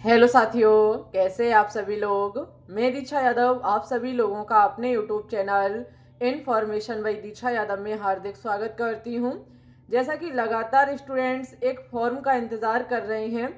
Hello साथियों, कैसे आप सभी लोग। मैं दीक्षा यादव आप सभी लोगों का अपने यूट्यूब चैनल इन्फॉर्मेशन बाय दीक्षा यादव में हार्दिक स्वागत करती हूं। जैसा कि लगातार स्टूडेंट्स एक फॉर्म का इंतज़ार कर रहे हैं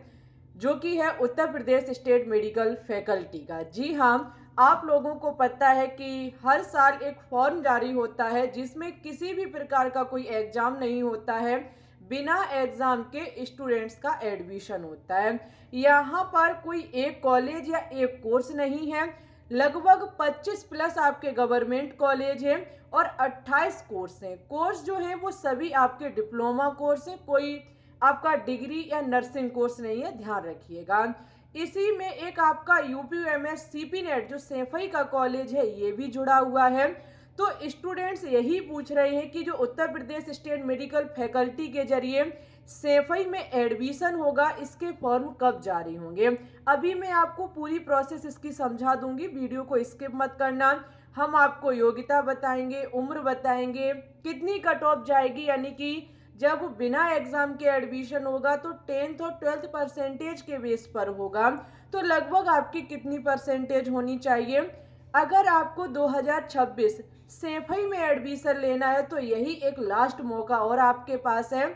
जो कि है Uttar Pradesh state medical faculty का। जी हाँ, आप लोगों को पता है कि हर साल एक फॉर्म जारी होता है जिसमें किसी भी प्रकार का कोई एग्ज़ाम नहीं होता है, बिना एग्ज़ाम के स्टूडेंट्स का एडमिशन होता है। यहाँ पर कोई एक कॉलेज या एक कोर्स नहीं है, लगभग 25 प्लस आपके गवर्नमेंट कॉलेज हैं और 28 कोर्स हैं। कोर्स जो हैं वो सभी आपके डिप्लोमा कोर्स हैं, कोई आपका डिग्री या नर्सिंग कोर्स नहीं है, ध्यान रखिएगा। इसी में एक आपका यूपीएमएस सीपी नेट जो सैफई का कॉलेज है ये भी जुड़ा हुआ है। तो स्टूडेंट्स यही पूछ रहे हैं कि जो Uttar Pradesh state medical faculty के जरिए सैफई में एडमिशन होगा, इसके फॉर्म कब जारी होंगे। अभी मैं आपको पूरी प्रोसेस इसकी समझा दूंगी, वीडियो को स्किप मत करना। हम आपको योग्यता बताएंगे, उम्र बताएंगे, कितनी कट ऑफ जाएगी, यानी कि जब बिना एग्जाम के एडमिशन होगा तो 10th और 12th परसेंटेज के बेस पर होगा, तो लगभग आपकी कितनी परसेंटेज होनी चाहिए। अगर आपको 2026 सैफई में एडमिशन लेना है तो यही एक लास्ट मौका और आपके पास है,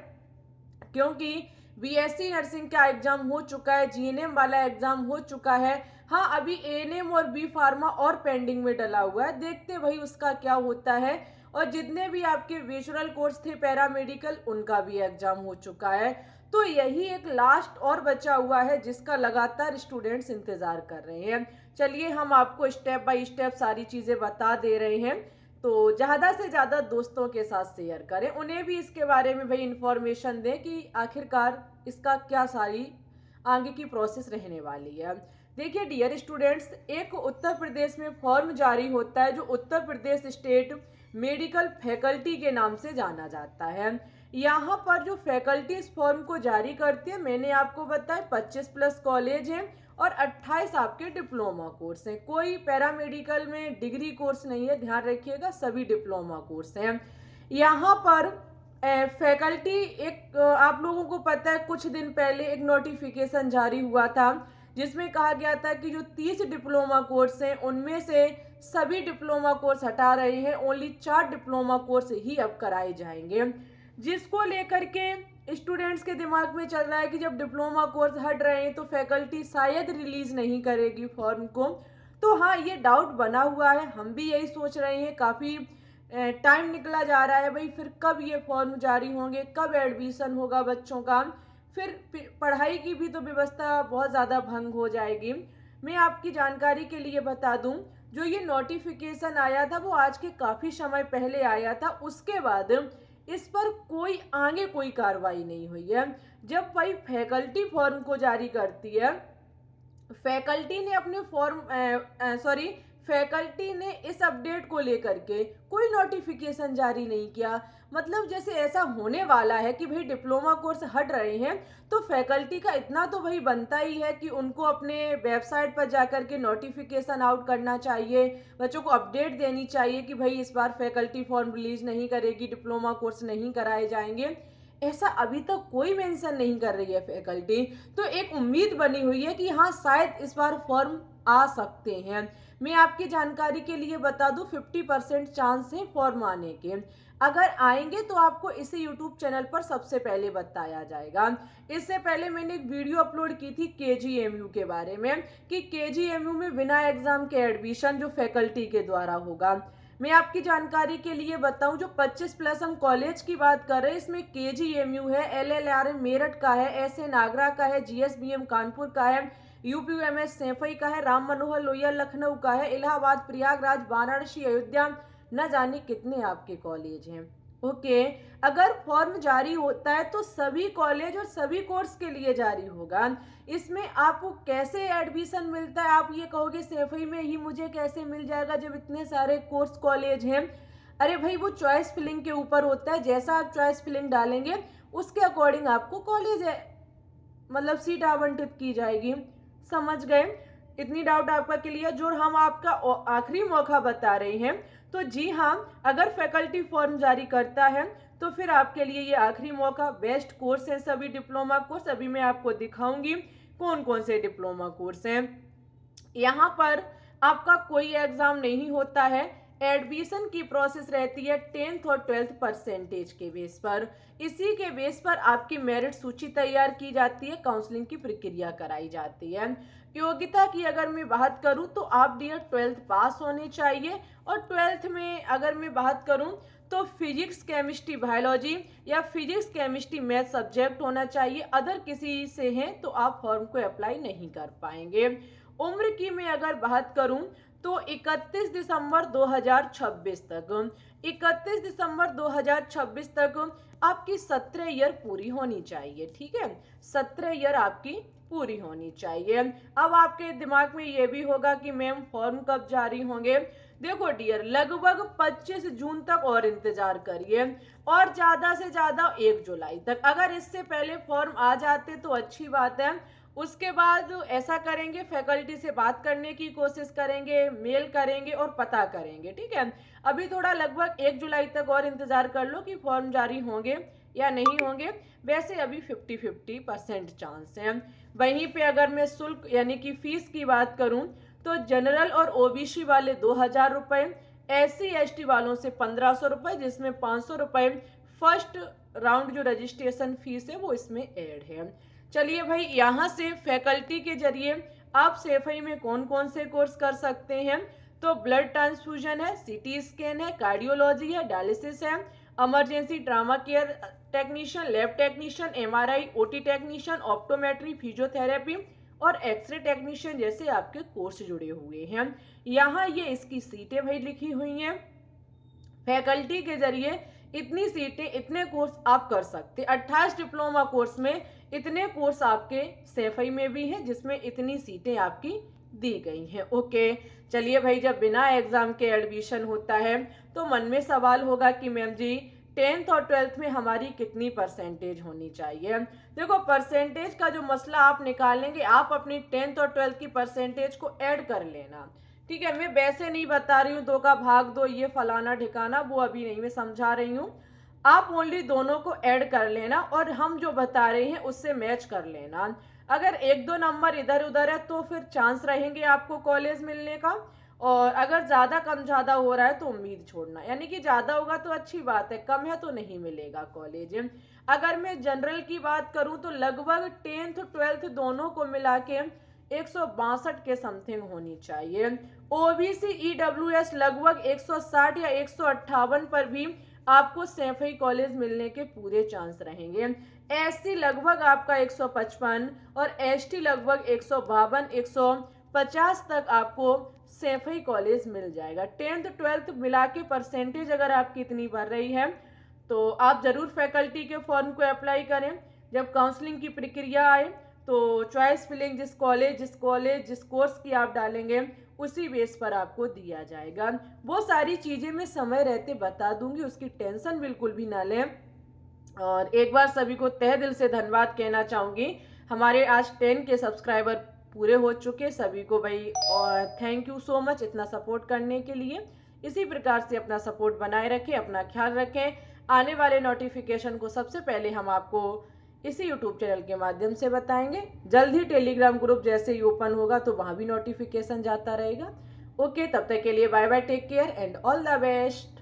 क्योंकि बीएससी नर्सिंग का एग्जाम हो चुका है, जीएनएम वाला एग्जाम हो चुका है। हाँ, अभी एएनएम और बी फार्मा और पेंडिंग में डला हुआ है, देखते भाई उसका क्या होता है। और जितने भी आपके विजुअल कोर्स थे पैरामेडिकल, उनका भी एग्जाम हो चुका है। तो यही एक लास्ट और बचा हुआ है जिसका लगातार स्टूडेंट्स इंतजार कर रहे हैं। चलिए हम आपको स्टेप बाय स्टेप सारी चीज़ें बता दे रहे हैं, तो ज़्यादा से ज़्यादा दोस्तों के साथ शेयर करें, उन्हें भी इसके बारे में भाई इंफॉर्मेशन दें कि आखिरकार इसका क्या सारी आगे की प्रोसेस रहने वाली है। देखिए डियर स्टूडेंट्स, एक उत्तर प्रदेश में फॉर्म जारी होता है जो Uttar Pradesh state medical faculty के नाम से जाना जाता है। यहाँ पर जो फैकल्टी इस फॉर्म को जारी करती है, मैंने आपको बताया 25 प्लस कॉलेज हैं और 28 आपके डिप्लोमा कोर्स हैं। कोई पैरामेडिकल में डिग्री कोर्स नहीं है, ध्यान रखिएगा, सभी डिप्लोमा कोर्स हैं। यहाँ पर फैकल्टी एक आप लोगों को पता है कुछ दिन पहले एक नोटिफिकेशन जारी हुआ था जिसमें कहा गया था कि जो 30 डिप्लोमा कोर्स हैं उनमें से सभी डिप्लोमा कोर्स हटा रहे हैं, ओनली 4 डिप्लोमा कोर्स ही अब कराए जाएंगे, जिसको लेकर के स्टूडेंट्स के दिमाग में चल रहा है कि जब डिप्लोमा कोर्स हट रहे हैं तो फैकल्टी शायद रिलीज नहीं करेगी फॉर्म को। तो हाँ, ये डाउट बना हुआ है, हम भी यही सोच रहे हैं। काफ़ी टाइम निकला जा रहा है भाई, फिर कब ये फॉर्म जारी होंगे, कब एडमिशन होगा बच्चों का, फिर पढ़ाई की भी तो व्यवस्था बहुत ज़्यादा भंग हो जाएगी। मैं आपकी जानकारी के लिए बता दूं, जो ये नोटिफिकेशन आया था वो आज के काफ़ी समय पहले आया था, उसके बाद इस पर कोई आगे कोई कार्रवाई नहीं हुई है। जब भाई फैकल्टी फॉर्म को जारी करती है, फैकल्टी ने अपने फैकल्टी ने इस अपडेट को लेकर के कोई नोटिफिकेशन जारी नहीं किया। मतलब जैसे ऐसा होने वाला है कि भाई डिप्लोमा कोर्स हट रहे हैं तो फैकल्टी का इतना तो भाई बनता ही है कि उनको अपने वेबसाइट पर जाकर के नोटिफिकेशन आउट करना चाहिए, बच्चों को अपडेट देनी चाहिए कि भाई इस बार फैकल्टी फॉर्म रिलीज नहीं करेगी, डिप्लोमा कोर्स नहीं कराए जाएंगे। ऐसा अभी तक कोई मेंशन नहीं कर रही है फैकल्टी। तो एक उम्मीद बनी हुई है कि हाँ शायद इस बार फॉर्म आ सकते हैं। मैं आपकी जानकारी के लिए बता दूं 50% चांस है फॉर्म आने के। अगर आएंगे तो आपको इसे यूट्यूब चैनल पर सबसे पहले बताया जाएगा। इससे पहले मैंने एक वीडियो अपलोड की थी केजीएमयू के बारे में कि केजीएमयू में बिना एग्जाम के एडमिशन जो फैकल्टी के द्वारा होगा। मैं आपकी जानकारी के लिए बताऊं, जो 25 प्लस हम कॉलेज की बात कर रहे हैं इसमें केजीएमयू है, एलएलआरएम मेरठ का है, एसएन आगरा का है, जीएसबीएम कानपुर का है, यूपीएमएस सैफई का है, राम मनोहर लोहिया लखनऊ का है, इलाहाबाद, प्रयागराज, वाराणसी, अयोध्या, न जाने कितने आपके कॉलेज हैं। ओके, अगर फॉर्म जारी होता है तो सभी कॉलेज और सभी कोर्स के लिए जारी होगा। इसमें आपको कैसे एडमिशन मिलता है, आप ये कहोगे सैफई में ही मुझे कैसे मिल जाएगा जब इतने सारे कोर्स कॉलेज हैं। अरे भाई वो चॉइस फिलिंग के ऊपर होता है, जैसा आप चॉइस फिलिंग डालेंगे उसके अकॉर्डिंग आपको कॉलेज है मतलब सीट आवंटित की जाएगी। समझ गए, इतनी डाउट आपका क्लियर। जो हम आपका आखिरी मौका बता रहे हैं, तो जी हाँ, अगर फैकल्टी फॉर्म जारी करता है तो फिर आपके लिए ये आखिरी मौका। बेस्ट कोर्स है सभी डिप्लोमा कोर्स, अभी मैं आपको दिखाऊंगी कौन कौन से डिप्लोमा कोर्स हैं। यहाँ पर आपका कोई एग्जाम नहीं होता है, एडमिशन की प्रोसेस रहती है 10th और 12th परसेंटेज के बेस पर। इसी के बेस पर आपकी मेरिट सूची तैयार की जाती है, काउंसलिंग की प्रक्रिया कराई जाती है। योग्यता की अगर मैं बात करूं तो आप डियर 12th पास होने चाहिए, और 12th में अगर मैं बात करूं तो फिजिक्स केमिस्ट्री बायोलॉजी या फिजिक्स केमिस्ट्री मैथ सब्जेक्ट होना चाहिए। अदर किसी से हैं तो आप फॉर्म को अप्लाई नहीं कर पाएंगे। उम्र की मैं अगर बात करूं तो 31 दिसंबर 2026 तक, 31 दिसंबर 2026 तक आपकी 17 ईयर पूरी होनी चाहिए। ठीक है, 17 ईयर आपकी पूरी होनी चाहिए। अब आपके दिमाग में ये भी होगा कि मैम फॉर्म कब जारी होंगे। देखो डियर, लगभग 25 जून तक और इंतजार करिए, और ज्यादा से ज्यादा 1 जुलाई तक। अगर इससे पहले फॉर्म आ जाते तो अच्छी बात है। उसके बाद ऐसा करेंगे, फैकल्टी से बात करने की कोशिश करेंगे, मेल करेंगे और पता करेंगे। ठीक है, अभी थोड़ा लगभग 1 जुलाई तक और इंतजार कर लो कि फॉर्म जारी होंगे या नहीं होंगे। वैसे अभी 50-50% चांस है। वहीं पे अगर मैं शुल्क यानी कि फीस की बात करूं तो जनरल और ओबीसी वाले 2000 रुपए, SC ST वालों से 1500 रुपए, जिसमें 500 रुपए फर्स्ट राउंड जो रजिस्ट्रेशन फीस है वो इसमें ऐड है। चलिए भाई, यहाँ से फैकल्टी के जरिए आप सेफई में कौन कौन से कोर्स कर सकते हैं, तो ब्लड ट्रांसफ्यूजन है, CT स्कैन है, कार्डियोलॉजी है, डायलिसिस है, emergency trauma care technician, lab technician, MRI OT technician, optometry, physiotherapy और एक्सरे टेक्नीशियन जैसे आपके कोर्स जुड़े हुए हैं। यहाँ ये इसकी सीटें भाई लिखी हुई हैं। फैकल्टी के जरिए इतनी सीटें, इतने कोर्स आप कर सकते। 28 डिप्लोमा कोर्स में इतने कोर्स आपके सेफई में भी हैं, जिसमें इतनी सीटें आपकी दी गई हैं। ओके, चलिए भाई, जब बिना एग्जाम के एडमिशन होता है तो मन में सवाल होगा कि मैम जी 10th और 12th में हमारी कितनी परसेंटेज होनी चाहिए। देखो, परसेंटेज का जो मसला आप निकालेंगे, आप अपनी 10th और 12th की परसेंटेज को ऐड कर लेना। ठीक है, मैं वैसे नहीं बता रही हूँ 2 का भाग 2 ये फलाना ठिकाना, वो अभी नहीं मैं समझा रही हूँ। आप ओनली दोनों को ऐड कर लेना और हम जो बता रहे हैं उससे मैच कर लेना। अगर 1-2 नंबर इधर उधर है तो फिर चांस रहेंगे आपको कॉलेज मिलने का, और अगर ज़्यादा कम ज़्यादा हो रहा है तो उम्मीद छोड़ना। यानी कि ज़्यादा होगा तो अच्छी बात है, कम है तो नहीं मिलेगा कॉलेज। अगर मैं जनरल की बात करूँ तो लगभग 10th 12th दोनों को मिला के 162 के समथिंग होनी चाहिए। OBC EWS लगभग 160 या 158 पर भी आपको सेफई कॉलेज मिलने के पूरे चांस रहेंगे। SC लगभग आपका 155 और ST लगभग 152 150 तक आपको सेफई कॉलेज मिल जाएगा। 10th 12th मिला के परसेंटेज अगर आपकी इतनी बढ़ रही है तो आप जरूर फैकल्टी के फॉर्म को अप्लाई करें। जब काउंसलिंग की प्रक्रिया आए तो चॉइस फिलिंग जिस कॉलेज जिस कोर्स की आप डालेंगे उसी बेस पर आपको दिया जाएगा। वो सारी चीज़ें मैं समय रहते बता दूंगी, उसकी टेंशन बिल्कुल भी ना लें। और एक बार सभी को तहे दिल से धन्यवाद कहना चाहूँगी। हमारे आज 10 के सब्सक्राइबर पूरे हो चुके, सभी को भाई और थैंक यू सो मच इतना सपोर्ट करने के लिए। इसी प्रकार से अपना सपोर्ट बनाए रखें, अपना ख्याल रखें। आने वाले नोटिफिकेशन को सबसे पहले हम आपको इसी यूट्यूब चैनल के माध्यम से बताएंगे। जल्द ही टेलीग्राम ग्रुप जैसे ही ओपन होगा तो वहाँ भी नोटिफिकेशन जाता रहेगा। ओके, तब तक के लिए bye bye, take care and all the best.